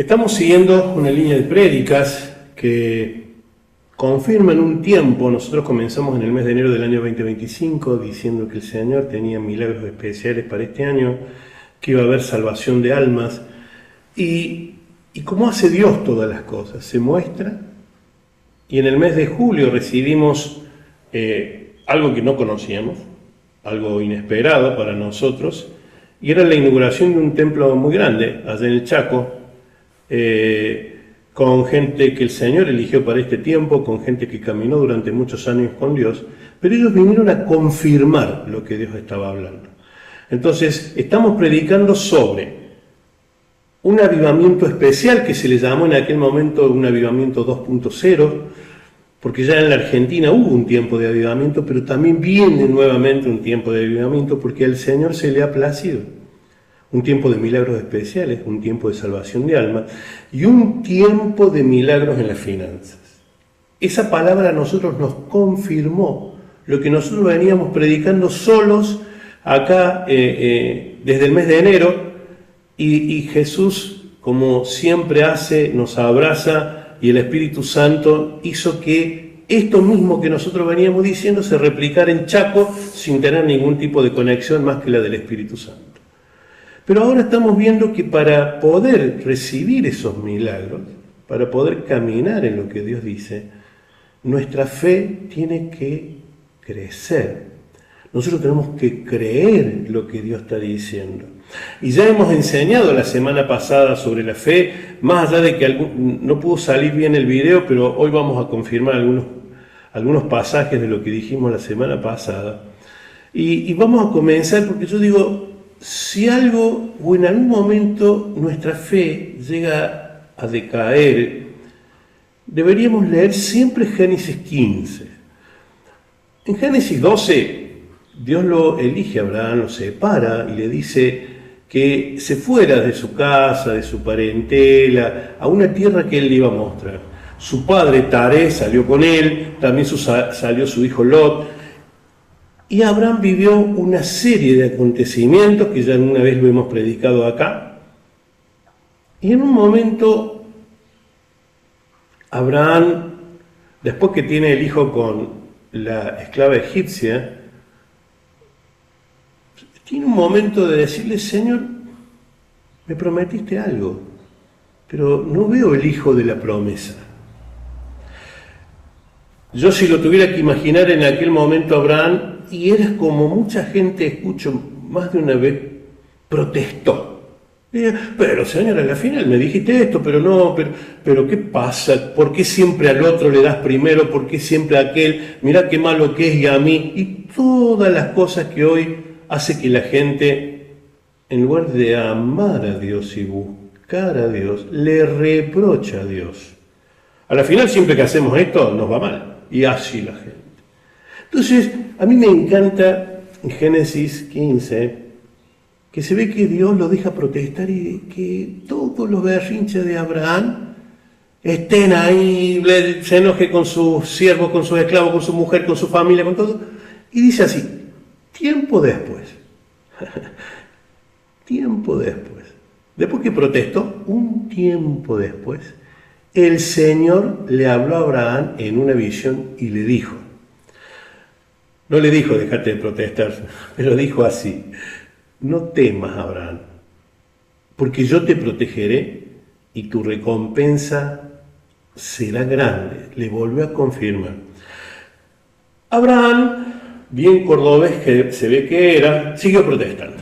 Estamos siguiendo una línea de prédicas que confirman un tiempo. Nosotros comenzamos en el mes de enero del año 2025 diciendo que el Señor tenía milagros especiales para este año, que iba a haber salvación de almas. Y cómo hace Dios todas las cosas, se muestra. Y en el mes de julio recibimos algo que no conocíamos, algo inesperado para nosotros, y era la inauguración de un templo muy grande allá en el Chaco, con gente que el Señor eligió para este tiempo, con gente que caminó durante muchos años con Dios, pero ellos vinieron a confirmar lo que Dios estaba hablando. Entonces, estamos predicando sobre un avivamiento especial que se le llamó en aquel momento un avivamiento 2.0, porque ya en la Argentina hubo un tiempo de avivamiento, pero también viene nuevamente un tiempo de avivamiento porque al Señor se le ha placido. Un tiempo de milagros especiales, un tiempo de salvación de almas y un tiempo de milagros en las finanzas. Esa palabra a nosotros nos confirmó lo que nosotros veníamos predicando solos acá desde el mes de enero y Jesús, como siempre hace, nos abraza y el Espíritu Santo hizo que esto mismo que nosotros veníamos diciendo se replicara en Chaco sin tener ningún tipo de conexión más que la del Espíritu Santo. Pero ahora estamos viendo que para poder recibir esos milagros, para poder caminar en lo que Dios dice, nuestra fe tiene que crecer. Nosotros tenemos que creer lo que Dios está diciendo. Y ya hemos enseñado la semana pasada sobre la fe, más allá de que no pudo salir bien el video, pero hoy vamos a confirmar algunos pasajes de lo que dijimos la semana pasada. Y vamos a comenzar porque yo digo, si algo o en algún momento nuestra fe llega a decaer, deberíamos leer siempre Génesis 15. En Génesis 12, Dios lo elige a Abraham, lo separa y le dice que se fuera de su casa, de su parentela, a una tierra que él le iba a mostrar. Su padre Taré salió con él, también salió su hijo Lot. Y Abraham vivió una serie de acontecimientos que ya una vez lo hemos predicado acá. Y en un momento, Abraham, después que tiene el hijo con la esclava egipcia, tiene un momento de decirle, Señor, me prometiste algo, pero no veo el hijo de la promesa. Yo si lo tuviera que imaginar en aquel momento Abraham, y era como mucha gente, escucho más de una vez, protestó. Pero Señor, al final me dijiste esto, pero no, pero ¿qué pasa? ¿Por qué siempre al otro le das primero? ¿Por qué siempre a aquel? Mirá qué malo que es y a mí. Y todas las cosas que hoy hace que la gente, en lugar de amar a Dios y buscar a Dios, le reprocha a Dios. A la final, siempre que hacemos esto, nos va mal. Y así la gente. Entonces, a mí me encanta en Génesis 15, que se ve que Dios lo deja protestar y que todos los berrinches de Abraham estén ahí, se enoje con sus siervos, con sus esclavos, con su mujer, con su familia, con todo. Y dice así, tiempo después, después que protestó, un tiempo después, el Señor le habló a Abraham en una visión y le dijo, no le dijo, déjate de protestar, pero dijo así, no temas, Abraham, porque yo te protegeré y tu recompensa será grande. Le volvió a confirmar. Abraham, bien cordobés que se ve que era, siguió protestando.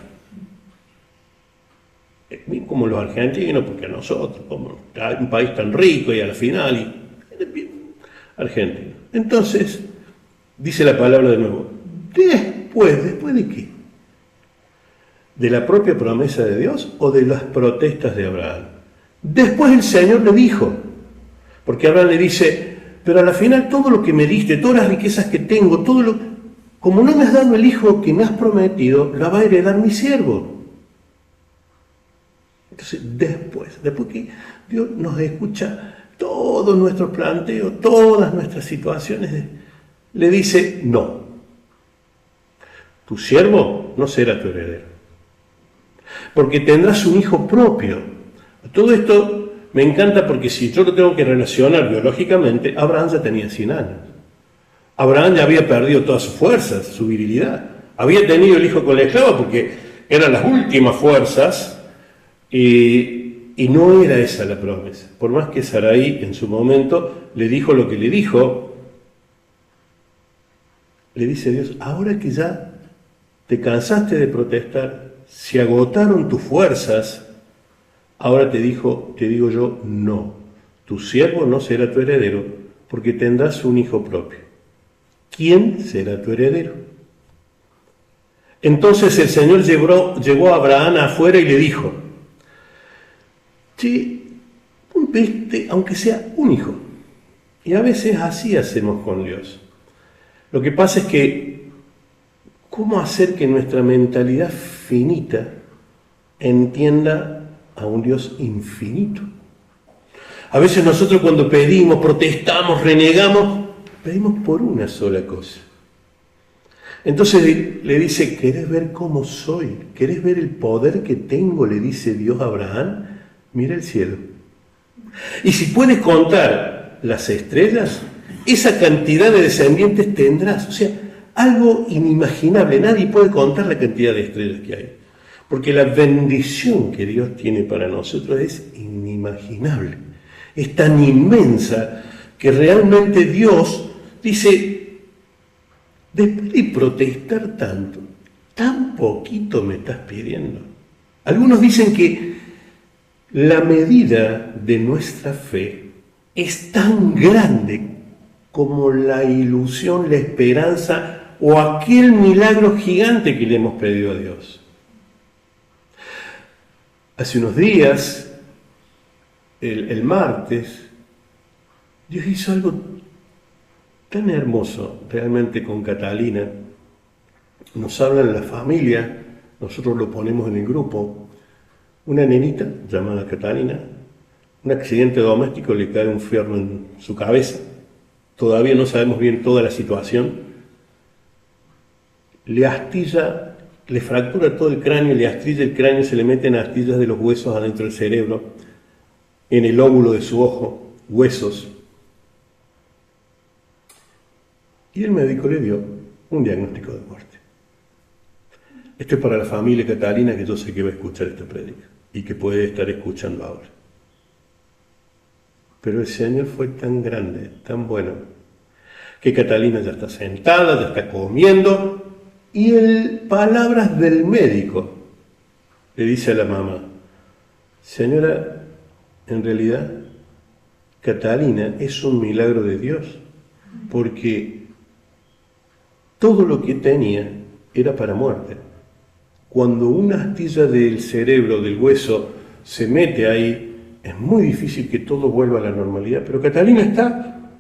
Bien como los argentinos, porque a nosotros, como un país tan rico y al final, argentino. Entonces, dice la palabra de nuevo, ¿después de qué? ¿De la propia promesa de Dios o de las protestas de Abraham? Después el Señor le dijo, porque Abraham le dice, pero a la final todo lo que me diste, todas las riquezas que tengo, como no me has dado el hijo que me has prometido, la va a heredar mi siervo. Entonces, después que Dios nos escucha todos nuestros planteos, todas nuestras situaciones, le dice, no, tu siervo no será tu heredero, porque tendrás un hijo propio. Todo esto me encanta porque si yo lo tengo que relacionar biológicamente, Abraham ya tenía 100 años. Abraham ya había perdido todas sus fuerzas, su virilidad. Había tenido el hijo con la esclava porque eran las últimas fuerzas y no era esa la promesa. Por más que Sarai en su momento le dijo lo que le dijo, le dice Dios, ahora que ya te cansaste de protestar, se agotaron tus fuerzas, ahora te digo yo, no, tu siervo no será tu heredero, porque tendrás un hijo propio. ¿Quién será tu heredero? Entonces el Señor llevó a Abraham afuera y le dijo, sí, aunque sea un hijo. Y a veces así hacemos con Dios. Lo que pasa es que, ¿cómo hacer que nuestra mentalidad finita entienda a un Dios infinito? A veces nosotros cuando pedimos, protestamos, renegamos, pedimos por una sola cosa. Entonces le dice, ¿querés ver cómo soy? ¿Querés ver el poder que tengo? Le dice Dios a Abraham, mira el cielo. Y si puedes contar las estrellas, esa cantidad de descendientes tendrás. O sea, algo inimaginable. Nadie puede contar la cantidad de estrellas que hay. Porque la bendición que Dios tiene para nosotros es inimaginable. Es tan inmensa que realmente Dios dice, después de protestar tanto, tan poquito me estás pidiendo. Algunos dicen que la medida de nuestra fe es tan grande como la ilusión, la esperanza o aquel milagro gigante que le hemos pedido a Dios. Hace unos días, el martes, Dios hizo algo tan hermoso realmente con Catalina. Nos habla en la familia, nosotros lo ponemos en el grupo. Una nenita llamada Catalina, un accidente doméstico, le cae un fierro en su cabeza. Todavía no sabemos bien toda la situación. Le astilla, le fractura todo el cráneo, le astilla el cráneo, se le meten astillas de los huesos adentro del cerebro, en el óvulo de su ojo, huesos. Y el médico le dio un diagnóstico de muerte. Esto es para la familia Catalina, que yo sé que va a escuchar esta prédica y que puede estar escuchando ahora. Pero el Señor fue tan grande, tan bueno, que Catalina ya está sentada, ya está comiendo, y palabras del médico le dice a la mamá, señora, en realidad Catalina es un milagro de Dios, porque todo lo que tenía era para muerte. Cuando una astilla del cerebro, del hueso, se mete ahí, es muy difícil que todo vuelva a la normalidad. Pero Catalina está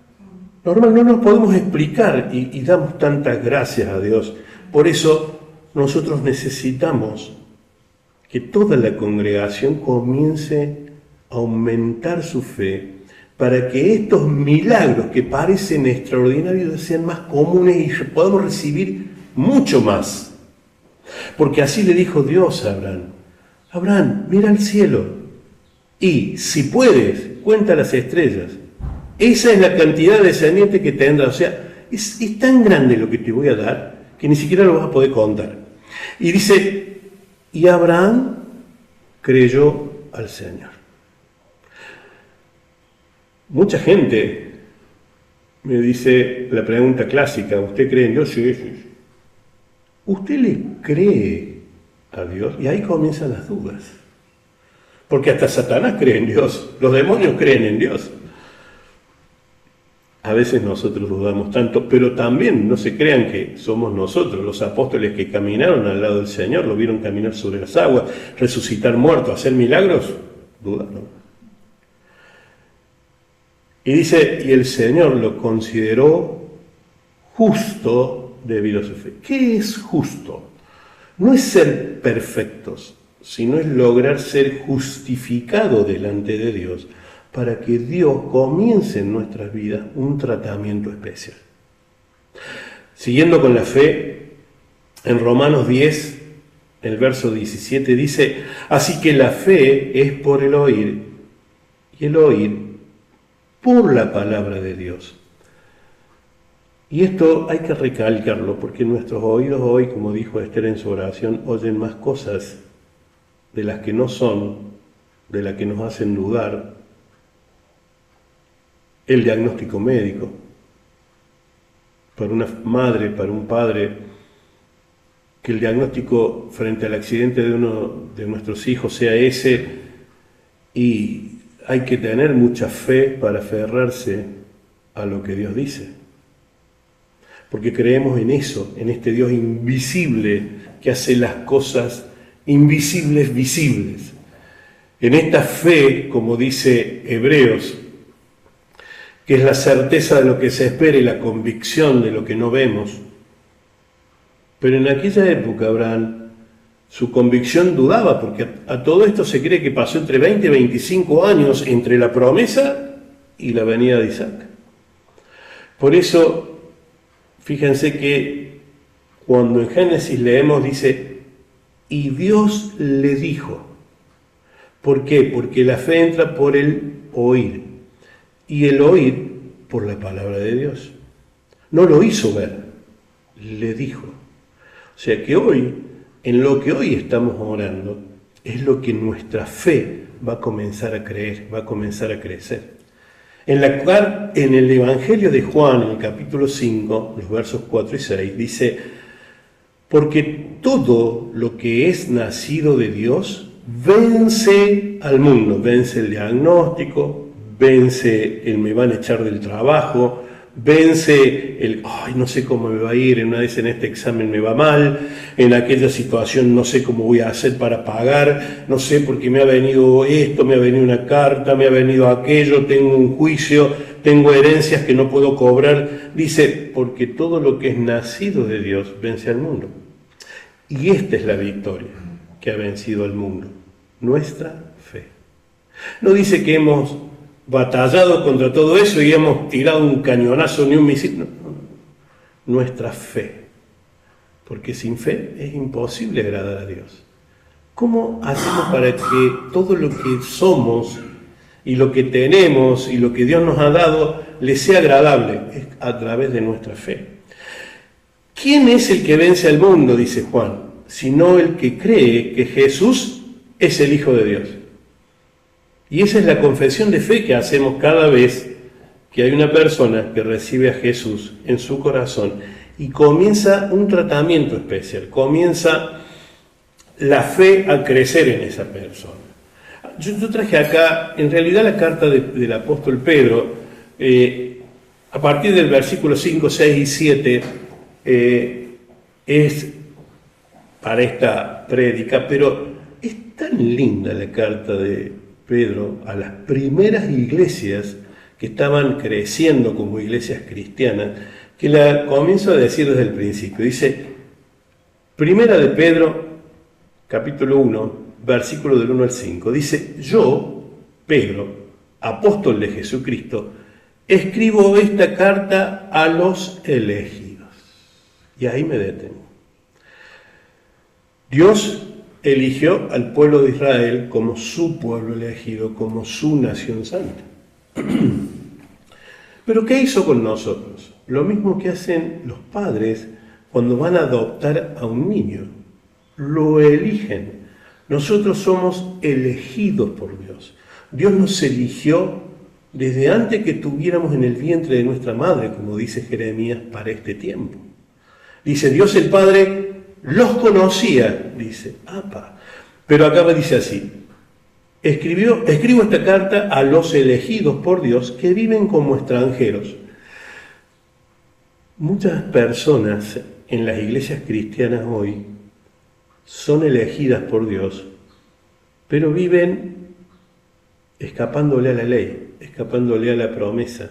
normal, no nos podemos explicar y damos tantas gracias a Dios. Por eso nosotros necesitamos que toda la congregación comience a aumentar su fe para que estos milagros que parecen extraordinarios sean más comunes y podamos recibir mucho más. Porque así le dijo Dios a Abraham. Abraham, mira al cielo y, si puedes, cuenta las estrellas. Esa es la cantidad de descendientes que tendrás. O sea, es tan grande lo que te voy a dar que ni siquiera lo vas a poder contar. Y dice, y Abraham creyó al Señor. Mucha gente me dice la pregunta clásica, ¿usted cree en Dios? Sí, sí. ¿Usted le cree a Dios? Y ahí comienzan las dudas. Porque hasta Satanás cree en Dios, los demonios creen en Dios. A veces nosotros dudamos tanto, pero también no se crean que somos nosotros, los apóstoles que caminaron al lado del Señor, lo vieron caminar sobre las aguas, resucitar muertos, hacer milagros, dudaron. Y dice, y el Señor lo consideró justo debido a su fe. ¿Qué es justo? No es ser perfectos, sino es lograr ser justificado delante de Dios para que Dios comience en nuestras vidas un tratamiento especial. Siguiendo con la fe, en Romanos 10, el verso 17 dice, así que la fe es por el oír y el oír por la palabra de Dios. Y esto hay que recalcarlo, porque nuestros oídos hoy, como dijo Esther en su oración, oyen más cosas de las que no son, de las que nos hacen dudar. El diagnóstico médico, para una madre, para un padre, que el diagnóstico frente al accidente de uno de nuestros hijos sea ese, y hay que tener mucha fe para aferrarse a lo que Dios dice. Porque creemos en eso, en este Dios invisible que hace las cosas invisibles visibles. En esta fe, como dice Hebreos, que es la certeza de lo que se espera y la convicción de lo que no vemos. Pero en aquella época, Abraham, su convicción dudaba, porque a todo esto se cree que pasó entre 20 y 25 años entre la promesa y la venida de Isaac. Por eso, fíjense que cuando en Génesis leemos, dice, y Dios le dijo. ¿Por qué? Porque la fe entra por el oír, y el oír por la palabra de Dios. No lo hizo ver, le dijo. O sea que hoy, en lo que hoy estamos orando, es lo que nuestra fe va a comenzar a creer, va a comenzar a crecer. En el Evangelio de Juan, en el capítulo 5, los versos 4 y 6, dice, porque todo lo que es nacido de Dios vence al mundo, vence el diagnóstico, vence el me van a echar del trabajo, vence el, ay, no sé cómo me va a ir, en una vez en este examen me va mal, en aquella situación no sé cómo voy a hacer para pagar, no sé porque me ha venido esto, me ha venido una carta, me ha venido aquello, tengo un juicio, tengo herencias que no puedo cobrar. Dice, porque todo lo que es nacido de Dios vence al mundo. Y esta es la victoria que ha vencido al mundo, nuestra fe. No dice que hemos batallado contra todo eso y hemos tirado un cañonazo ni un misil. No. Nuestra fe. Porque sin fe es imposible agradar a Dios. ¿Cómo hacemos para que todo lo que somos y lo que tenemos y lo que Dios nos ha dado le sea agradable? Es a través de nuestra fe. ¿Quién es el que vence al mundo? Dice Juan, sino el que cree que Jesús es el Hijo de Dios. Y esa es la confesión de fe que hacemos cada vez que hay una persona que recibe a Jesús en su corazón y comienza un tratamiento especial, comienza la fe a crecer en esa persona. Yo traje acá, en realidad, la carta del apóstol Pedro, a partir del versículo 5, 6 y 7, es para esta prédica, pero es tan linda la carta de Pedro a las primeras iglesias que estaban creciendo como iglesias cristianas, que la comienzo a decir desde el principio. Dice, primera de Pedro, capítulo 1, versículo del 1 al 5, dice, yo, Pedro, apóstol de Jesucristo, escribo esta carta a los elegidos. Y ahí me detengo. Dios eligió al pueblo de Israel como su pueblo elegido, como su nación santa. Pero ¿qué hizo con nosotros? Lo mismo que hacen los padres cuando van a adoptar a un niño. Lo eligen. Nosotros somos elegidos por Dios. Dios nos eligió desde antes que tuviéramos en el vientre de nuestra madre, como dice Jeremías, para este tiempo. Dice, Dios el Padre los conocía, dice, pero acá dice así, escribo esta carta a los elegidos por Dios que viven como extranjeros. Muchas personas en las iglesias cristianas hoy son elegidas por Dios, pero viven escapándole a la ley, escapándole a la promesa.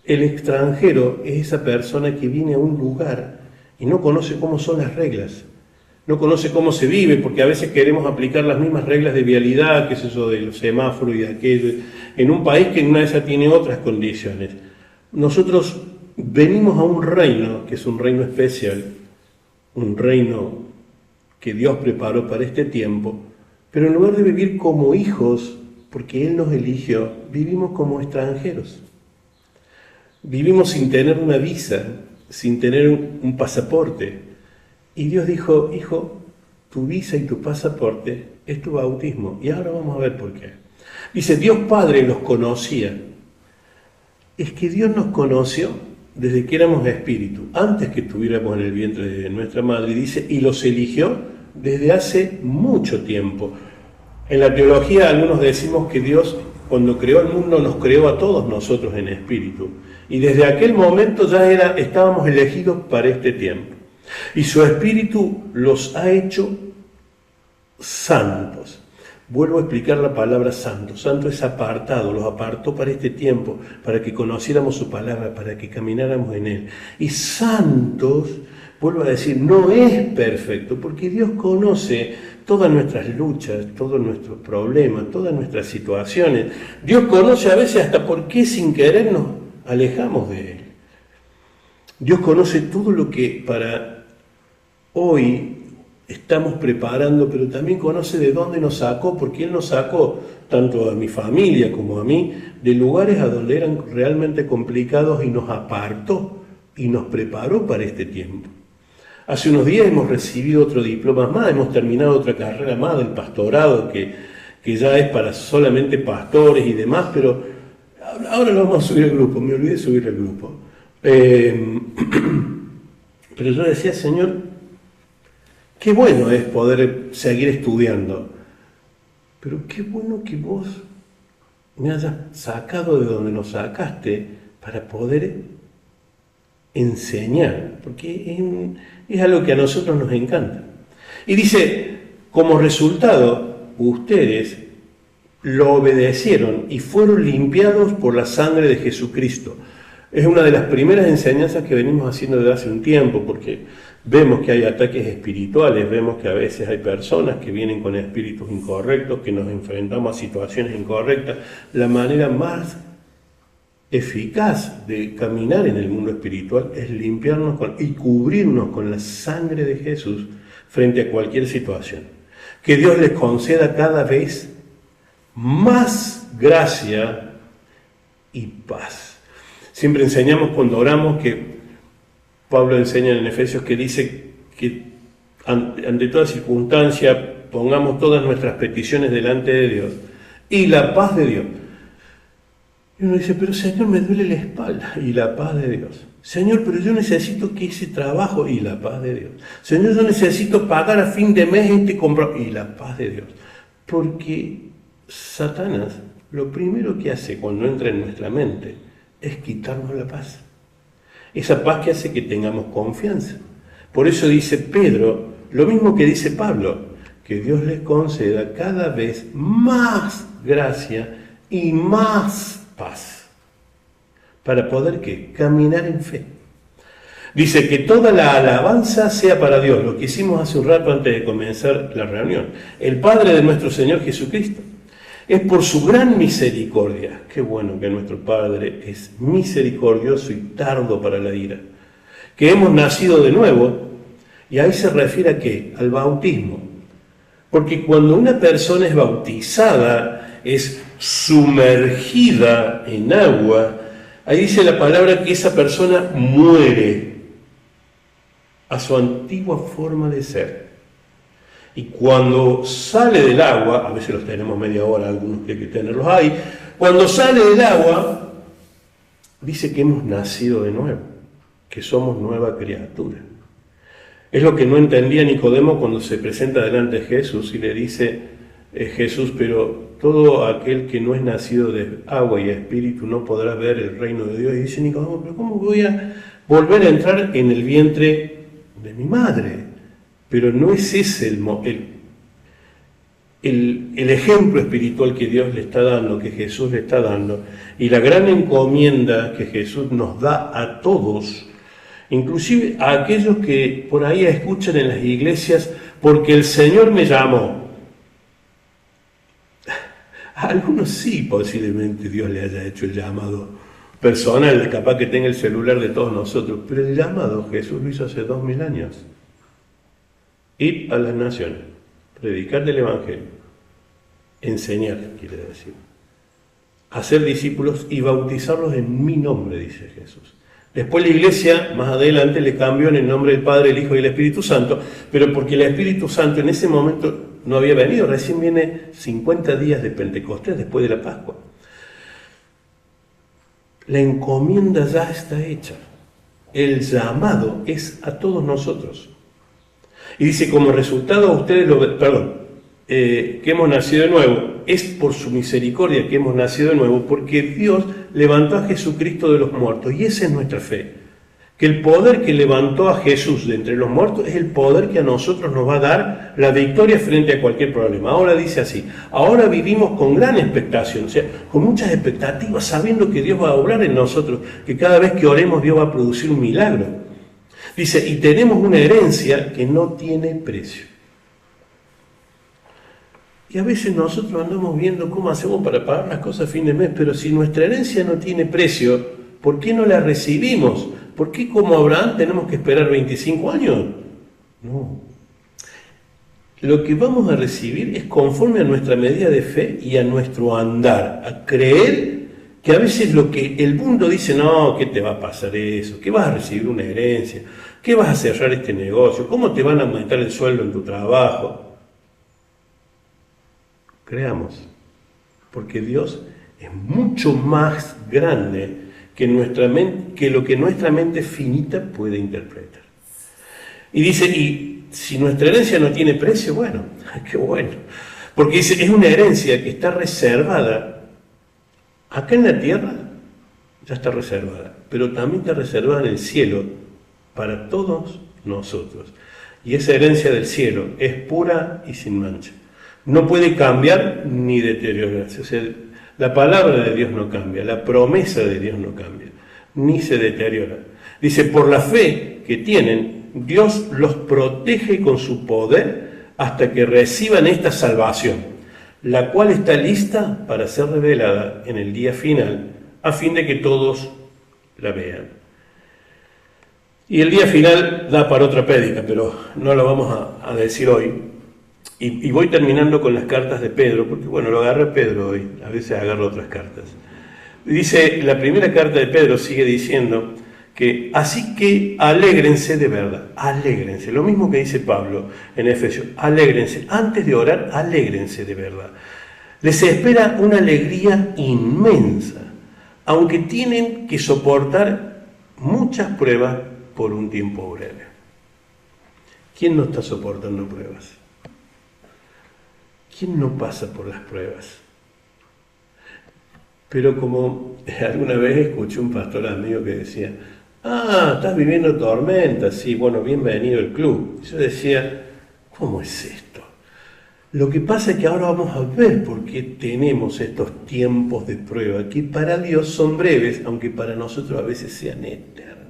El extranjero es esa persona que viene a un lugar y no conoce cómo son las reglas, no conoce cómo se vive, porque a veces queremos aplicar las mismas reglas de vialidad, que es eso de los semáforos y de aquello, en un país que en una de esas tiene otras condiciones. Nosotros venimos a un reino, que es un reino especial, un reino que Dios preparó para este tiempo, pero en lugar de vivir como hijos, porque Él nos eligió, vivimos como extranjeros. Vivimos sin tener una visa, sin tener un pasaporte. Y Dios dijo, hijo, tu visa y tu pasaporte es tu bautismo. Y ahora vamos a ver por qué. Dice, Dios Padre los conocía. Es que Dios nos conoció desde que éramos espíritu, antes que estuviéramos en el vientre de nuestra madre. Dice, y los eligió desde hace mucho tiempo. En la teología algunos decimos que Dios, cuando creó el mundo, nos creó a todos nosotros en espíritu. Y desde aquel momento ya estábamos elegidos para este tiempo. Y su espíritu los ha hecho santos. Vuelvo a explicar la palabra santo. Santo es apartado, los apartó para este tiempo, para que conociéramos su palabra, para que camináramos en él. Y santos, vuelvo a decir, no es perfecto, porque Dios conoce todas nuestras luchas, todos nuestros problemas, todas nuestras situaciones. Dios conoce a veces hasta por qué sin querer nos alejamos de él. Dios conoce todo lo que para hoy estamos preparando, pero también conoce de dónde nos sacó, porque Él nos sacó, tanto a mi familia como a mí, de lugares a donde eran realmente complicados y nos apartó y nos preparó para este tiempo. Hace unos días hemos recibido otro diploma más, hemos terminado otra carrera más del pastorado, que ya es para solamente pastores y demás, pero ahora lo vamos a subir al grupo, me olvidé de subir al grupo. Pero yo decía, Señor, qué bueno es poder seguir estudiando, pero qué bueno que vos me hayas sacado de donde nos sacaste para poder enseñar, porque es algo que a nosotros nos encanta. Y dice, como resultado, ustedes lo obedecieron y fueron limpiados por la sangre de Jesucristo. Es una de las primeras enseñanzas que venimos haciendo desde hace un tiempo, porque vemos que hay ataques espirituales, vemos que a veces hay personas que vienen con espíritus incorrectos, que nos enfrentamos a situaciones incorrectas. La manera más eficaz de caminar en el mundo espiritual es limpiarnos y cubrirnos con la sangre de Jesús frente a cualquier situación. Que Dios les conceda cada vez más gracia y paz. Siempre enseñamos cuando oramos que Pablo enseña en Efesios que dice que ante toda circunstancia pongamos todas nuestras peticiones delante de Dios y la paz de Dios. Y uno dice, pero Señor, me duele la espalda, y la paz de Dios. Señor, pero yo necesito que ese trabajo, y la paz de Dios. Señor, yo necesito pagar a fin de mes este compro, y la paz de Dios. Porque Satanás lo primero que hace cuando entra en nuestra mente es quitarnos la paz. Esa paz que hace que tengamos confianza. Por eso dice Pedro, lo mismo que dice Pablo, que Dios les conceda cada vez más gracia y más paz, para poder ¿qué? Caminar en fe. Dice que toda la alabanza sea para Dios, lo que hicimos hace un rato antes de comenzar la reunión, el Padre de nuestro Señor Jesucristo. Es por su gran misericordia. Qué bueno que nuestro Padre es misericordioso y tardo para la ira. Que hemos nacido de nuevo, y ahí se refiere a ¿qué? Al bautismo. Porque cuando una persona es bautizada, es sumergida en agua, ahí dice la palabra que esa persona muere a su antigua forma de ser. Y cuando sale del agua, a veces los tenemos media hora, algunos que hay que tenerlos ahí, cuando sale del agua, dice que hemos nacido de nuevo, que somos nueva criatura. Es lo que no entendía Nicodemo cuando se presenta delante de Jesús y le dice, Jesús, pero todo aquel que no es nacido de agua y espíritu no podrá ver el reino de Dios. Y dice Nicodemo, pero ¿cómo voy a volver a entrar en el vientre de mi madre? Pero no es ese el ejemplo espiritual que Dios le está dando, que Jesús le está dando, y la gran encomienda que Jesús nos da a todos, inclusive a aquellos que por ahí escuchan en las iglesias, porque el Señor me llamó. A algunos sí, posiblemente Dios le haya hecho el llamado personal, capaz que tenga el celular de todos nosotros, pero el llamado Jesús lo hizo hace 2000 años. Ir a las naciones, predicar del Evangelio. enseñar, quiere decir. Hacer discípulos y bautizarlos en mi nombre, dice Jesús. Después la iglesia, más adelante, le cambió en el nombre del Padre, el Hijo y el Espíritu Santo, pero porque el Espíritu Santo en ese momento no había venido, recién viene 50 días de Pentecostés, después de la Pascua. La encomienda ya está hecha. El llamado es a todos nosotros. Y dice, como resultado ustedes que hemos nacido de nuevo, es por su misericordia que hemos nacido de nuevo, porque Dios levantó a Jesucristo de los muertos, y esa es nuestra fe. Que el poder que levantó a Jesús de entre los muertos es el poder que a nosotros nos va a dar la victoria frente a cualquier problema. Ahora dice así, ahora vivimos con gran expectación, o sea, con muchas expectativas, sabiendo que Dios va a obrar en nosotros, que cada vez que oremos Dios va a producir un milagro. Dice, y tenemos una herencia que no tiene precio. Y a veces nosotros andamos viendo cómo hacemos para pagar las cosas a fin de mes, pero si nuestra herencia no tiene precio, ¿por qué no la recibimos? ¿Por qué como Abraham tenemos que esperar 25 años? No. Lo que vamos a recibir es conforme a nuestra medida de fe y a nuestro andar, a creer que a veces lo que el mundo dice, no, ¿qué te va a pasar eso? ¿Qué vas a recibir una herencia? ¿Qué vas a cerrar este negocio? ¿Cómo te van a aumentar el sueldo en tu trabajo? Creamos, porque Dios es mucho más grande que lo que nuestra mente finita puede interpretar. Y dice, y si nuestra herencia no tiene precio, bueno, qué bueno. Porque dice, es una herencia que está reservada. Acá en la tierra ya está reservada, pero también está reservada en el cielo para todos nosotros. Y esa herencia del cielo es pura y sin mancha. No puede cambiar ni deteriorarse. O sea, la palabra de Dios no cambia, la promesa de Dios no cambia, ni se deteriora. Dice, por la fe que tienen, Dios los protege con su poder hasta que reciban esta salvación, la cual está lista para ser revelada en el día final, a fin de que todos la vean. Y el día final da para otra prédica, pero no lo vamos a decir hoy. Y voy terminando con las cartas de Pedro, porque bueno, lo agarré Pedro hoy, a veces agarro otras cartas. Dice, la primera carta de Pedro sigue diciendo que, así que alégrense de verdad, alégrense, lo mismo que dice Pablo en Efesios, alégrense, antes de orar, alégrense de verdad. Les espera una alegría inmensa, aunque tienen que soportar muchas pruebas por un tiempo breve. ¿Quién no está soportando pruebas? ¿Quién no pasa por las pruebas? Pero como alguna vez escuché un pastor amigo que decía, estás viviendo tormentas, sí, bueno, bienvenido al club. Y yo decía, ¿cómo es esto? Lo que pasa es que ahora vamos a ver por qué tenemos estos tiempos de prueba, que para Dios son breves, aunque para nosotros a veces sean eternos.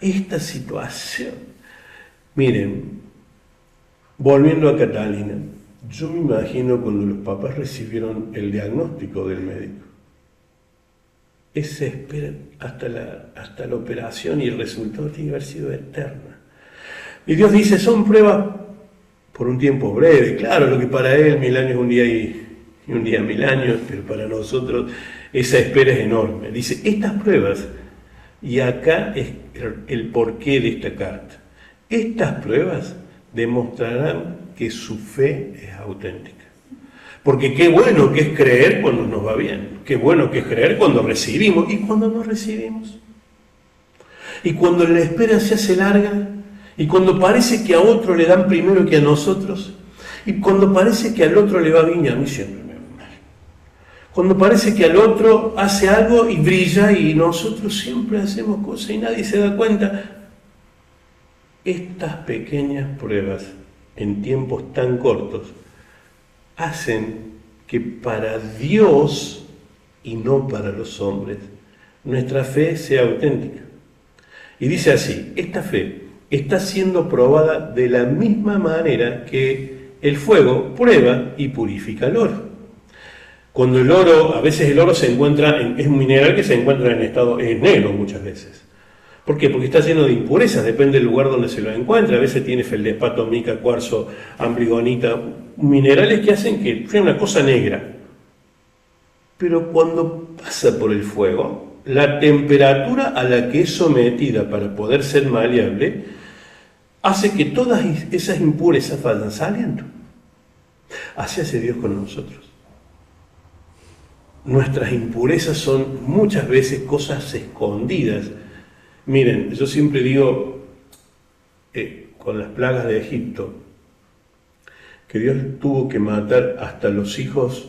Esta situación, miren, volviendo a Catalina, yo me imagino cuando los papás recibieron el diagnóstico del médico. Esa espera hasta la operación y el resultado tiene que haber sido eterna. Y Dios dice, son pruebas por un tiempo breve. Claro, lo que para Él 1000 años es un día y un día 1000 años, pero para nosotros esa espera es enorme. Dice, estas pruebas, y acá es el porqué de esta carta, estas pruebas demostrarán que su fe es auténtica. Porque qué bueno que es creer cuando nos va bien, qué bueno que es creer cuando recibimos y cuando no recibimos. Y cuando la espera se hace larga, y cuando parece que a otro le dan primero que a nosotros, y cuando parece que al otro le va bien y a mí siempre me va mal. Cuando parece que al otro hace algo y brilla y nosotros siempre hacemos cosas y nadie se da cuenta. Estas pequeñas pruebas en tiempos tan cortos hacen que para Dios y no para los hombres nuestra fe sea auténtica. Y dice así, esta fe está siendo probada de la misma manera que el fuego prueba y purifica el oro. Cuando el oro, a veces el oro se encuentra, es un mineral que se encuentra en estado negro muchas veces. ¿Por qué? Porque está lleno de impurezas, depende del lugar donde se lo encuentre. A veces tiene feldespato, mica, cuarzo, ambligonita, minerales que hacen que sea una cosa negra. Pero cuando pasa por el fuego, la temperatura a la que es sometida para poder ser maleable hace que todas esas impurezas vayan saliendo. Así hace Dios con nosotros. Nuestras impurezas son muchas veces cosas escondidas. Miren, yo siempre digo, con las plagas de Egipto, que Dios tuvo que matar hasta los hijos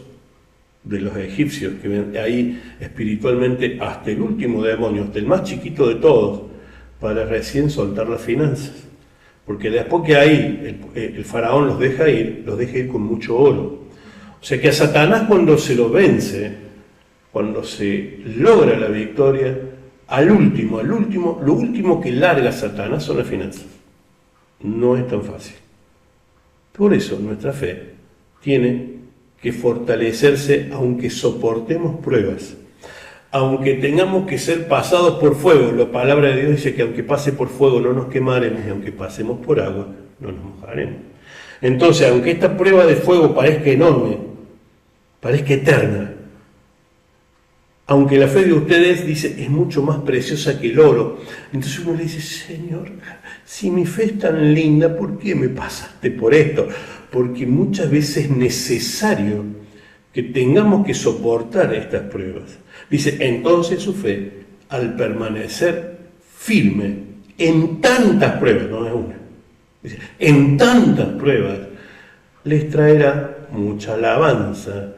de los egipcios, que ven ahí espiritualmente hasta el último demonio, hasta el más chiquito de todos, para recién soltar las finanzas. Porque después que ahí el faraón los deja ir con mucho oro. O sea que a Satanás, cuando se lo vence, cuando se logra la victoria, lo último que larga Satanás son las finanzas. No es tan fácil. Por eso nuestra fe tiene que fortalecerse aunque soportemos pruebas, aunque tengamos que ser pasados por fuego. La palabra de Dios dice que aunque pase por fuego no nos quemaremos, y aunque pasemos por agua no nos mojaremos. Entonces, aunque esta prueba de fuego parezca enorme, parezca eterna, aunque la fe de ustedes, dice, es mucho más preciosa que el oro, entonces uno le dice, Señor, si mi fe es tan linda, ¿por qué me pasaste por esto? Porque muchas veces es necesario que tengamos que soportar estas pruebas. Dice, entonces su fe, al permanecer firme en tantas pruebas, no es una, dice, en tantas pruebas, les traerá mucha alabanza,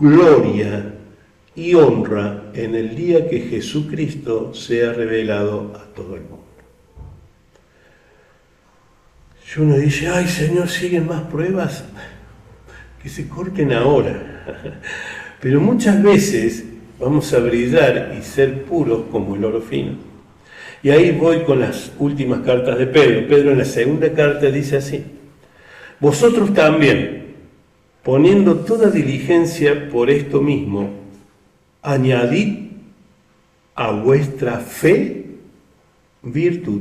gloria y honra en el día que Jesucristo sea revelado a todo el mundo. Si uno dice, ay Señor, ¿siguen más pruebas? Que se corten ahora. Pero muchas veces vamos a brillar y ser puros como el oro fino. Y ahí voy con las últimas cartas de Pedro. Pedro en la segunda carta dice así, vosotros también, poniendo toda diligencia por esto mismo, añadid a vuestra fe virtud.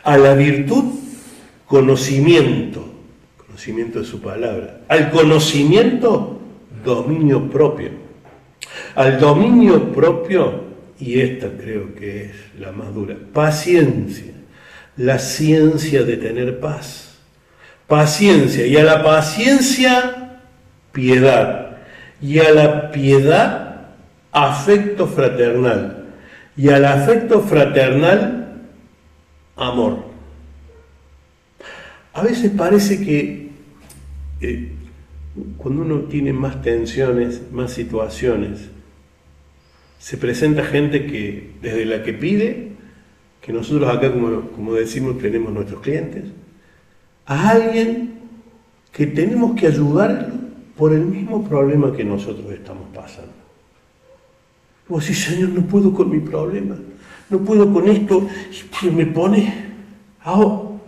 A la virtud, conocimiento de su palabra. Al conocimiento, dominio propio. Al dominio propio, y esta creo que es la más dura, paciencia. La ciencia de tener paz. Paciencia. Y a la paciencia, piedad. Y a la piedad, afecto fraternal. Y al afecto fraternal, amor. A veces parece que cuando uno tiene más tensiones, más situaciones, se presenta gente que desde la que pide, que nosotros acá, como decimos, tenemos nuestros clientes, a alguien que tenemos que ayudarlo por el mismo problema que nosotros estamos pasando. Vos decís, Señor, no puedo con mi problema, no puedo con esto, y me pone...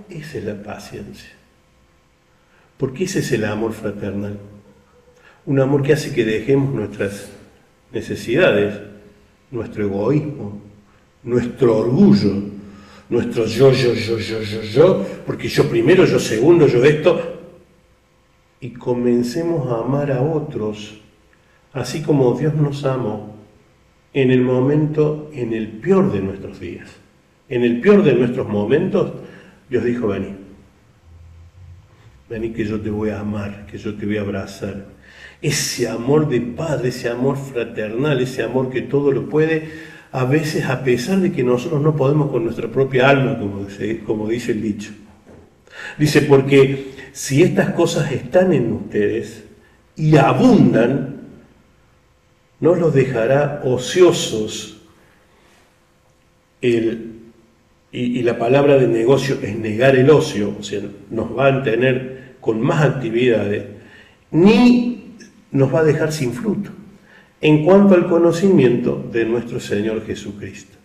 esa es la paciencia. Porque ese es el amor fraternal. Un amor que hace que dejemos nuestras necesidades, nuestro egoísmo, nuestro orgullo, nuestro yo, porque yo primero, yo segundo, yo esto, y comencemos a amar a otros, así como Dios nos amó en el momento, en el peor de nuestros días. En el peor de nuestros momentos, Dios dijo, vení que yo te voy a amar, que yo te voy a abrazar. Ese amor de padre, ese amor fraternal, ese amor que todo lo puede, a veces a pesar de que nosotros no podemos con nuestra propia alma, como dice el dicho. Dice, porque si estas cosas están en ustedes y abundan, no los dejará ociosos. Y la palabra de negocio es negar el ocio, o sea, nos van a tener con más actividades, ni nos va a dejar sin fruto, en cuanto al conocimiento de nuestro Señor Jesucristo.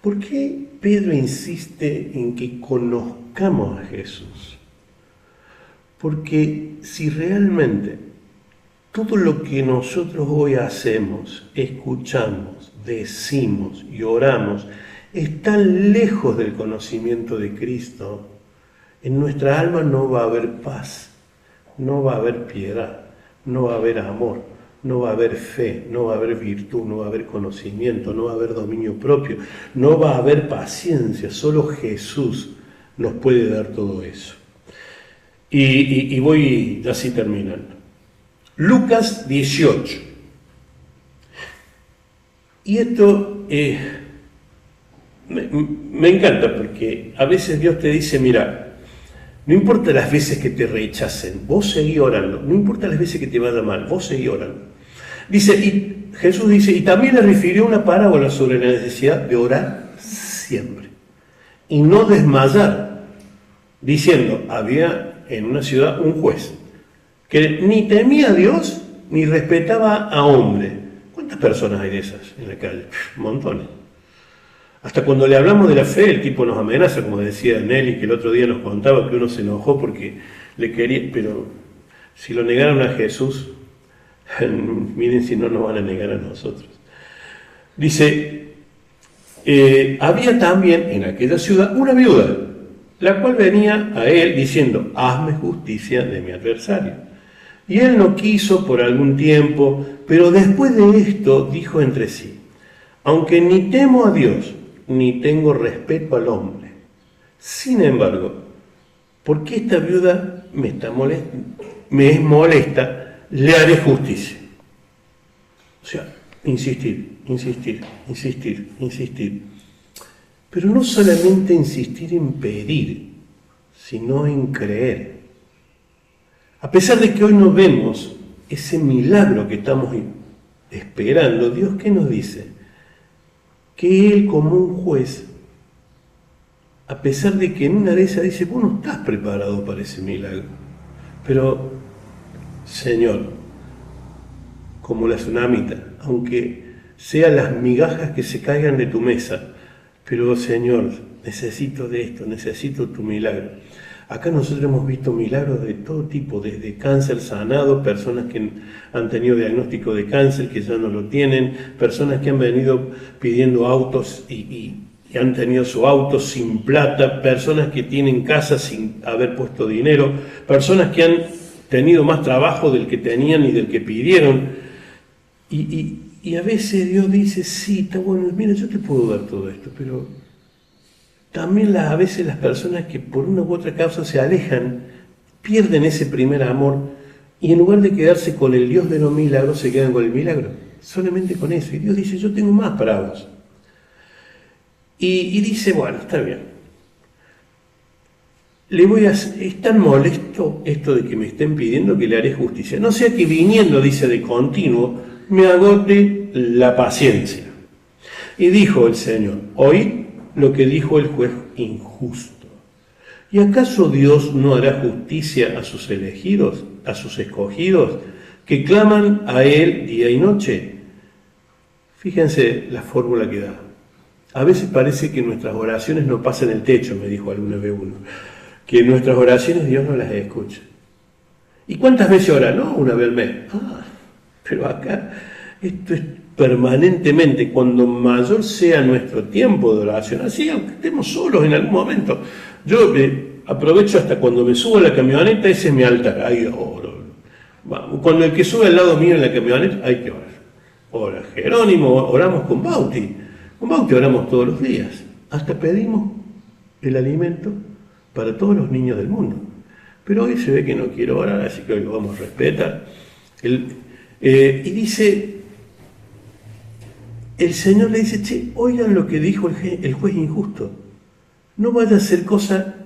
¿Por qué Pedro insiste en que conozcamos a Jesús? Porque si realmente todo lo que nosotros hoy hacemos, escuchamos, decimos y oramos, es tan lejos del conocimiento de Cristo, en nuestra alma no va a haber paz, no va a haber piedad, no va a haber amor, no va a haber fe, no va a haber virtud, no va a haber conocimiento, no va a haber dominio propio, no va a haber paciencia. Solo Jesús nos puede dar todo eso. Y voy así terminando. Lucas 18. Y esto me encanta porque a veces Dios te dice, mira, no importa las veces que te rechacen, vos seguí orando. No importa las veces que te vaya mal, vos seguí orando. Dice, y Jesús dice, y también le refirió una parábola sobre la necesidad de orar siempre y no desmayar, diciendo, había en una ciudad un juez que ni temía a Dios ni respetaba a hombre. ¿Cuántas personas hay de esas en la calle? Montones. Hasta cuando le hablamos de la fe, el tipo nos amenaza, como decía Nelly, que el otro día nos contaba que uno se enojó porque le quería, pero si lo negaron a Jesús, miren si no nos van a negar a nosotros. Dice, había también en aquella ciudad una viuda, la cual venía a él diciendo, hazme justicia de mi adversario. Y él no quiso por algún tiempo, pero después de esto dijo entre sí, aunque ni temo a Dios, ni tengo respeto al hombre. Sin embargo, porque esta viuda me es molesta, le haré justicia. O sea, insistir. Pero no solamente insistir en pedir, sino en creer. A pesar de que hoy no vemos ese milagro que estamos esperando, Dios, ¿qué nos dice? Que Él, como un juez, a pesar de que en una de esas dice, vos no estás preparado para ese milagro, pero, Señor, como la tsunamita, aunque sean las migajas que se caigan de tu mesa, pero, Señor, necesito de esto, necesito tu milagro. Acá nosotros hemos visto milagros de todo tipo, desde cáncer sanado, personas que han tenido diagnóstico de cáncer que ya no lo tienen, personas que han venido pidiendo autos y han tenido su auto sin plata, personas que tienen casa sin haber puesto dinero, personas que han tenido más trabajo del que tenían y del que pidieron. Y a veces Dios dice, sí, está bueno, mira, yo te puedo dar todo esto, pero también a veces las personas que por una u otra causa se alejan, pierden ese primer amor y en lugar de quedarse con el Dios de los milagros, se quedan con el milagro, solamente con eso. Y Dios dice, yo tengo más para vos. Y dice, bueno, está bien. Es tan molesto esto de que me estén pidiendo que le haré justicia. No sea que viniendo, dice, de continuo, me agote la paciencia. Y dijo el Señor, oí lo que dijo el juez injusto. ¿Y acaso Dios no hará justicia a sus elegidos, a sus escogidos, que claman a Él día y noche? Fíjense la fórmula que da. A veces parece que nuestras oraciones no pasan el techo, me dijo alguna vez uno, que nuestras oraciones Dios no las escucha. ¿Y cuántas veces ora? No, una vez al mes. Pero acá esto es permanentemente, cuando mayor sea nuestro tiempo de oración, así aunque estemos solos en algún momento. Yo aprovecho hasta cuando me subo a la camioneta, ese es mi altar, ahí oro. Cuando el que sube al lado mío en la camioneta, hay que orar. Ora Jerónimo, oramos con Bauti oramos todos los días, hasta pedimos el alimento para todos los niños del mundo. Pero hoy se ve que no quiero orar, así que hoy lo vamos a respetar. Y dice, el Señor le dice, che, oigan lo que dijo el juez injusto. No vaya a hacer cosa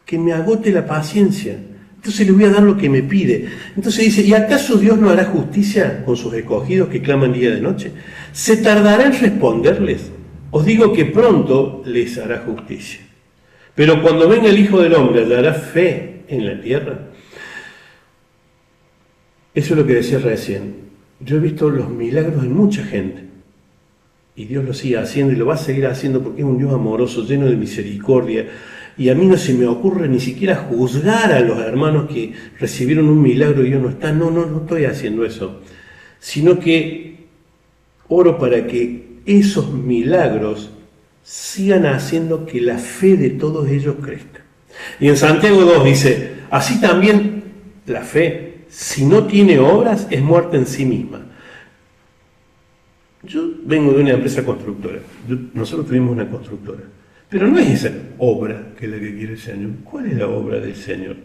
que me agote la paciencia. Entonces le voy a dar lo que me pide. Entonces dice, ¿y acaso Dios no hará justicia con sus escogidos que claman día de noche? ¿Se tardará en responderles? Os digo que pronto les hará justicia. Pero cuando venga el Hijo del Hombre, ¿hallará fe en la tierra? Eso es lo que decía recién. Yo he visto los milagros en mucha gente. Y Dios lo sigue haciendo y lo va a seguir haciendo porque es un Dios amoroso, lleno de misericordia. Y a mí no se me ocurre ni siquiera juzgar a los hermanos que recibieron un milagro y yo no está. No estoy haciendo eso. Sino que oro para que esos milagros sigan haciendo que la fe de todos ellos crezca. Y en Santiago 2 dice, así también la fe, si no tiene obras, es muerta en sí misma. Yo vengo de una empresa constructora. Nosotros tuvimos una constructora. Pero no es esa obra que es la que quiere el Señor. ¿Cuál es la obra del Señor?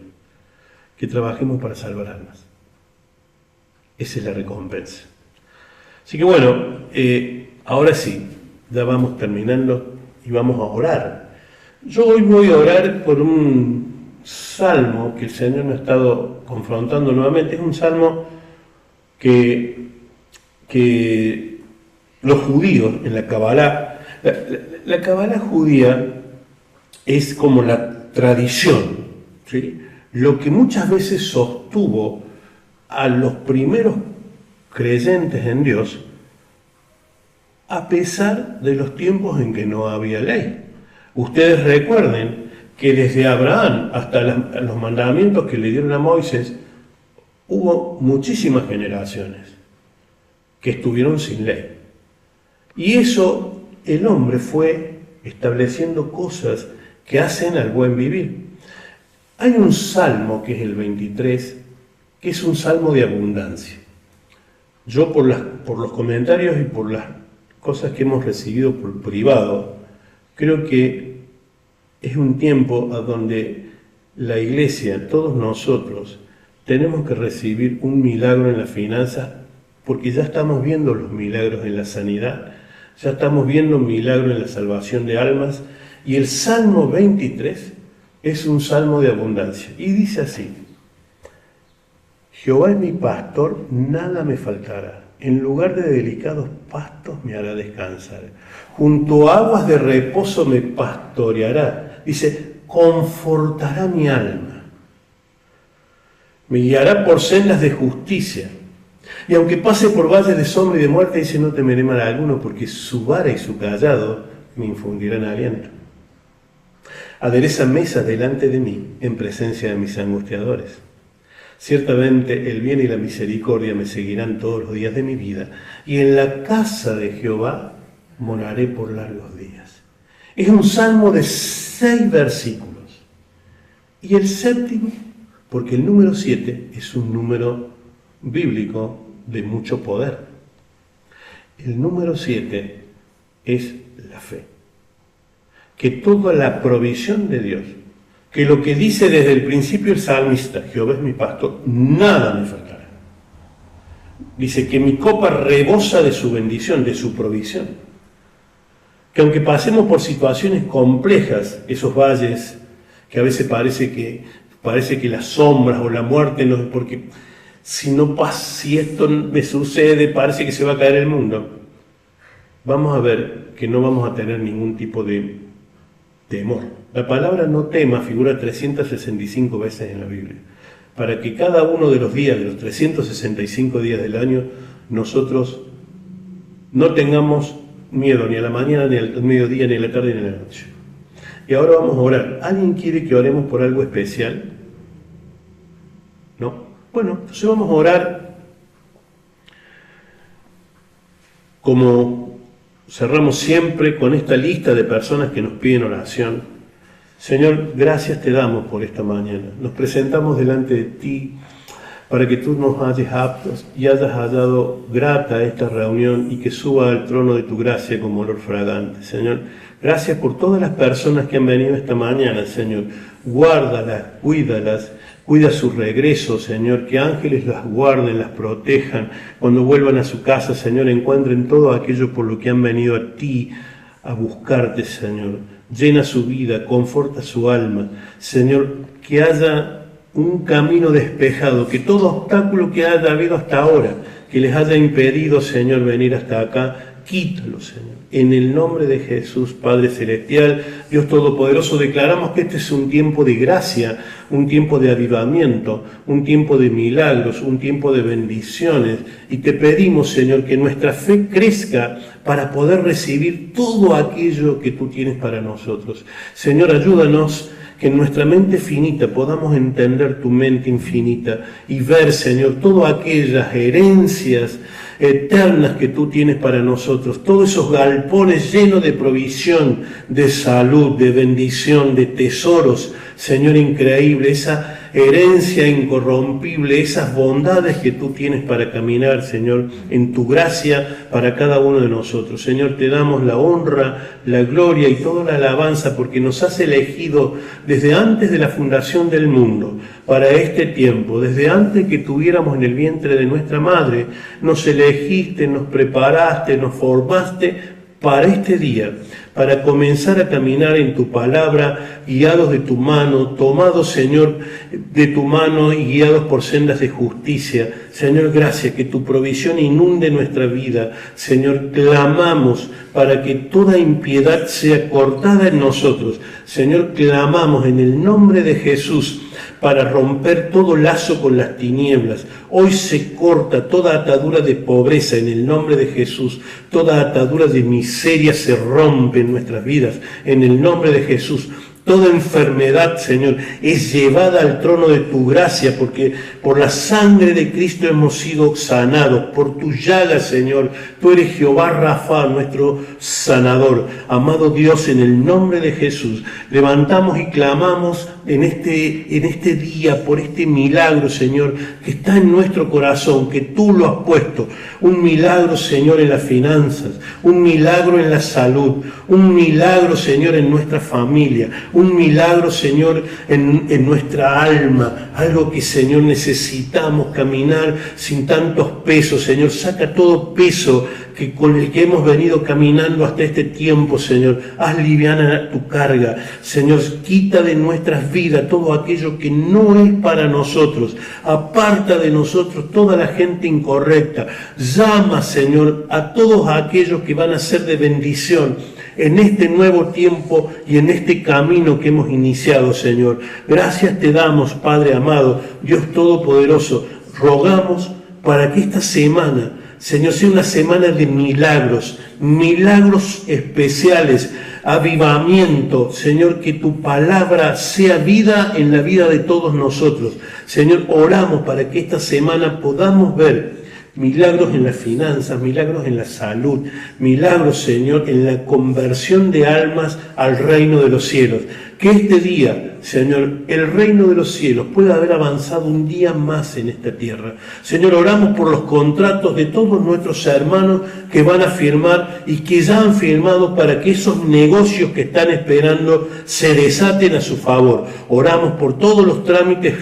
Que trabajemos para salvar almas. Esa es la recompensa. Así que bueno, ahora sí, ya vamos terminando y vamos a orar. Yo hoy voy a orar por un salmo que el Señor me ha estado confrontando nuevamente. Es un salmo que los judíos en la Kabbalah, la Kabbalah judía es como la tradición, ¿sí? Lo que muchas veces sostuvo a los primeros creyentes en Dios, a pesar de los tiempos en que no había ley. Ustedes recuerden que desde Abraham hasta los mandamientos que le dieron a Moisés, hubo muchísimas generaciones que estuvieron sin ley. Y eso el hombre fue estableciendo cosas que hacen al buen vivir. Hay un salmo que es el 23, que es un salmo de abundancia. Yo por los comentarios y por las cosas que hemos recibido por privado, creo que es un tiempo a donde la iglesia, todos nosotros, tenemos que recibir un milagro en las finanzas, porque ya estamos viendo los milagros en la sanidad, ya estamos viendo un milagro en la salvación de almas, y el Salmo 23 es un salmo de abundancia. Y dice así: Jehová es mi pastor, nada me faltará. En lugar de delicados pastos me hará descansar. Junto a aguas de reposo me pastoreará. Dice, confortará mi alma. Me guiará por sendas de justicia. Y aunque pase por valles de sombra y de muerte, dice, no temeré mal alguno, porque su vara y su cayado me infundirán aliento. Adereza mesa delante de mí, en presencia de mis angustiadores. Ciertamente el bien y la misericordia me seguirán todos los días de mi vida, y en la casa de Jehová moraré por largos días. Es un salmo de 6 versículos. Y el séptimo, porque el número 7 es un número bíblico de mucho poder. El número 7 es la fe. Que toda la provisión de Dios, que lo que dice desde el principio el salmista, Jehová es mi pastor, nada me faltará. Dice que mi copa rebosa de su bendición, de su provisión. Que aunque pasemos por situaciones complejas, esos valles que a veces parece que las sombras o la muerte, no, porque si esto me sucede, parece que se va a caer el mundo. Vamos a ver que no vamos a tener ningún tipo de temor. La palabra no tema figura 365 veces en la Biblia. Para que cada uno de los días, de los 365 días del año, nosotros no tengamos miedo ni a la mañana, ni al mediodía, ni a la tarde, ni a la noche. Y ahora vamos a orar. ¿Alguien quiere que oremos por algo especial? ¿No? Bueno, entonces vamos a orar como cerramos siempre con esta lista de personas que nos piden oración. Señor, gracias te damos por esta mañana. Nos presentamos delante de ti para que tú nos halles aptos y hayas hallado grata esta reunión y que suba al trono de tu gracia como olor fragante. Señor, gracias por todas las personas que han venido esta mañana, Señor. Guárdalas, cuídalas. Cuida su regreso, Señor, que ángeles las guarden, las protejan. Cuando vuelvan a su casa, Señor, encuentren todo aquello por lo que han venido a ti a buscarte, Señor. Llena su vida, conforta su alma. Señor, que haya un camino despejado, que todo obstáculo que haya habido hasta ahora, que les haya impedido, Señor, venir hasta acá, quítalo, Señor. En el nombre de Jesús, Padre Celestial, Dios Todopoderoso, declaramos que este es un tiempo de gracia, un tiempo de avivamiento, un tiempo de milagros, un tiempo de bendiciones. Y te pedimos, Señor, que nuestra fe crezca para poder recibir todo aquello que tú tienes para nosotros. Señor, ayúdanos que en nuestra mente finita podamos entender tu mente infinita y ver, Señor, todas aquellas herencias eternas que tú tienes para nosotros, todos esos galpones llenos de provisión, de salud, de bendición, de tesoros, Señor, increíble, esa herencia incorrompible, esas bondades que tú tienes para caminar, Señor, en tu gracia para cada uno de nosotros. Señor, te damos la honra, la gloria y toda la alabanza porque nos has elegido desde antes de la fundación del mundo para este tiempo, desde antes que tuviéramos en el vientre de nuestra madre, nos elegiste, nos preparaste, nos formaste para este día, para comenzar a caminar en tu palabra, guiados de tu mano, tomados, Señor, de tu mano y guiados por sendas de justicia. Señor, gracias, que tu provisión inunde nuestra vida. Señor, clamamos para que toda impiedad sea cortada en nosotros. Señor, clamamos en el nombre de Jesús para romper todo lazo con las tinieblas. Hoy se corta toda atadura de pobreza en el nombre de Jesús. Toda atadura de miseria se rompe en nuestras vidas en el nombre de Jesús. Toda enfermedad, Señor, es llevada al trono de tu gracia, porque por la sangre de Cristo hemos sido sanados. Por tu llaga, Señor, tú eres Jehová Rafa, nuestro sanador. Amado Dios, en el nombre de Jesús, levantamos y clamamos en este día por este milagro, Señor, que está en nuestro corazón, que tú lo has puesto. Un milagro, Señor, en las finanzas, un milagro en la salud, un milagro, Señor, en nuestra familia, un milagro, Señor, en nuestra alma, algo que, Señor, necesitamos caminar sin tantos pesos. Señor, saca todo peso con el que hemos venido caminando hasta este tiempo, Señor. Haz liviana tu carga, Señor, quita de nuestras vidas todo aquello que no es para nosotros. Aparta de nosotros toda la gente incorrecta. Llama, Señor, a todos aquellos que van a ser de bendición en este nuevo tiempo y en este camino que hemos iniciado, Señor. Gracias te damos, Padre amado, Dios Todopoderoso. Rogamos para que esta semana, Señor, sea una semana de milagros, milagros especiales, avivamiento. Señor, que tu palabra sea vida en la vida de todos nosotros. Señor, oramos para que esta semana podamos ver milagros en las finanzas, milagros en la salud, milagros, Señor, en la conversión de almas al reino de los cielos. Que este día, Señor, el reino de los cielos pueda haber avanzado un día más en esta tierra. Señor, oramos por los contratos de todos nuestros hermanos que van a firmar y que ya han firmado para que esos negocios que están esperando se desaten a su favor. Oramos por todos los trámites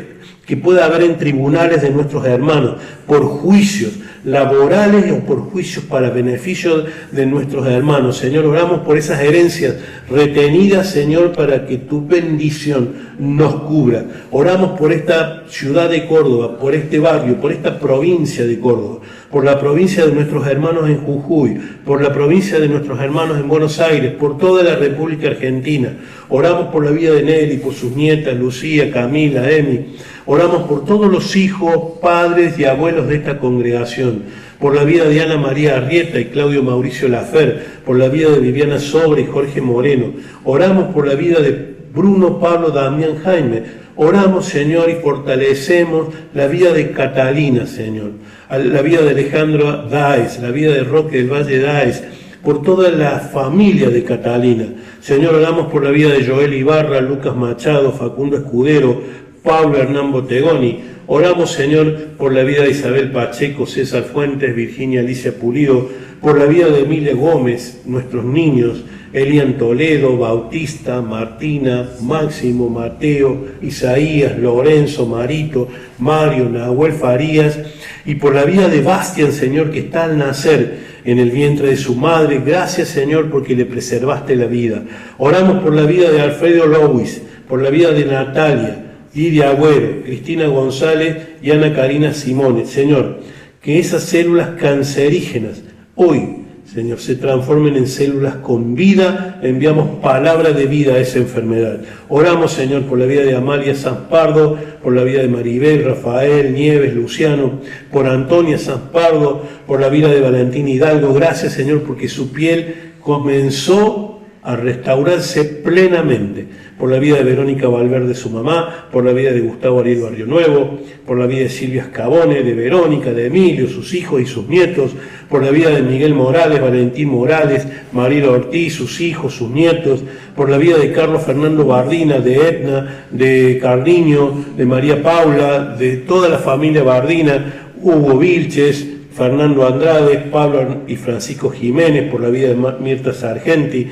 que pueda haber en tribunales de nuestros hermanos, por juicios laborales o por juicios para beneficio de nuestros hermanos. Señor, oramos por esas herencias retenidas, Señor, para que tu bendición nos cubra. Oramos por esta ciudad de Córdoba, por este barrio, por esta provincia de Córdoba, por la provincia de nuestros hermanos en Jujuy, por la provincia de nuestros hermanos en Buenos Aires, por toda la República Argentina. Oramos por la vida de Nelly, por sus nietas, Lucía, Camila, Emi. Oramos por todos los hijos, padres y abuelos de esta congregación, por la vida de Ana María Arrieta y Claudio Mauricio Lafer, por la vida de Viviana Sobre y Jorge Moreno. Oramos por la vida de Bruno Pablo Damián Jaime. Oramos, Señor, y fortalecemos la vida de Catalina, Señor, la vida de Alejandro Dáez, la vida de Roque del Valle Dáez, por toda la familia de Catalina. Señor, oramos por la vida de Joel Ibarra, Lucas Machado, Facundo Escudero, Pablo Hernán Botegoni. Oramos, Señor, por la vida de Isabel Pacheco, César Fuentes, Virginia Alicia Pulido, por la vida de Emilia Gómez, nuestros niños, Elian Toledo, Bautista, Martina, Máximo, Mateo, Isaías, Lorenzo, Marito, Mario, Nahuel Farías, y por la vida de Bastian, Señor, que está al nacer en el vientre de su madre. Gracias, Señor, porque le preservaste la vida. Oramos por la vida de Alfredo Lowis, por la vida de Natalia, Lidia Agüero, Cristina González y Ana Karina Simone. Señor, que esas células cancerígenas hoy, Señor, se transformen en células con vida. Enviamos palabra de vida a esa enfermedad. Oramos, Señor, por la vida de Amalia Sampardo, por la vida de Maribel, Rafael, Nieves, Luciano, por Antonia Sampardo, por la vida de Valentín Hidalgo. Gracias, Señor, porque su piel comenzó a restaurarse plenamente, por la vida de Verónica Valverde, su mamá, por la vida de Gustavo Ariel Barrio Nuevo, por la vida de Silvia Scabone, de Verónica, de Emilio, sus hijos y sus nietos, por la vida de Miguel Morales, Valentín Morales, Mariela Ortiz, sus hijos, sus nietos, por la vida de Carlos Fernando Bardina, de Etna, de Carliño, de María Paula, de toda la familia Bardina, Hugo Vilches, Fernando Andrade, Pablo y Francisco Jiménez, por la vida de Mirta Sargenti,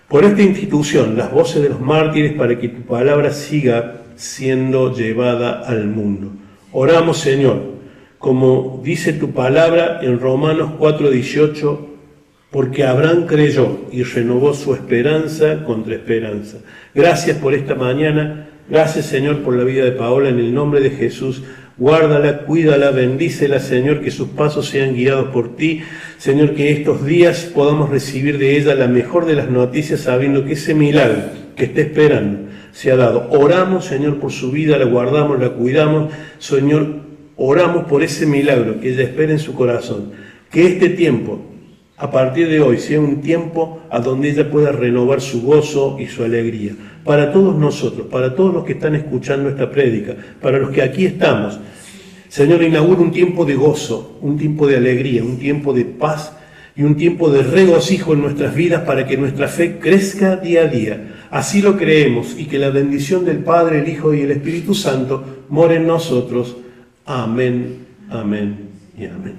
por esta institución, las voces de los mártires, para que tu palabra siga siendo llevada al mundo. Oramos, Señor, como dice tu palabra en Romanos 4:18, porque Abraham creyó y renovó su esperanza contra esperanza. Gracias por esta mañana, gracias, Señor, por la vida de Paola, en el nombre de Jesús. Guárdala, cuídala, bendícela, Señor, que sus pasos sean guiados por ti. Señor, que estos días podamos recibir de ella la mejor de las noticias, sabiendo que ese milagro que está esperando se ha dado. Oramos, Señor, por su vida, la guardamos, la cuidamos. Señor, oramos por ese milagro que ella espera en su corazón. Que este tiempo, a partir de hoy, sea un tiempo a donde ella pueda renovar su gozo y su alegría. Para todos nosotros, para todos los que están escuchando esta prédica, para los que aquí estamos, Señor, inaugura un tiempo de gozo, un tiempo de alegría, un tiempo de paz y un tiempo de regocijo en nuestras vidas para que nuestra fe crezca día a día. Así lo creemos, y que la bendición del Padre, el Hijo y el Espíritu Santo more en nosotros. Amén, amén y amén.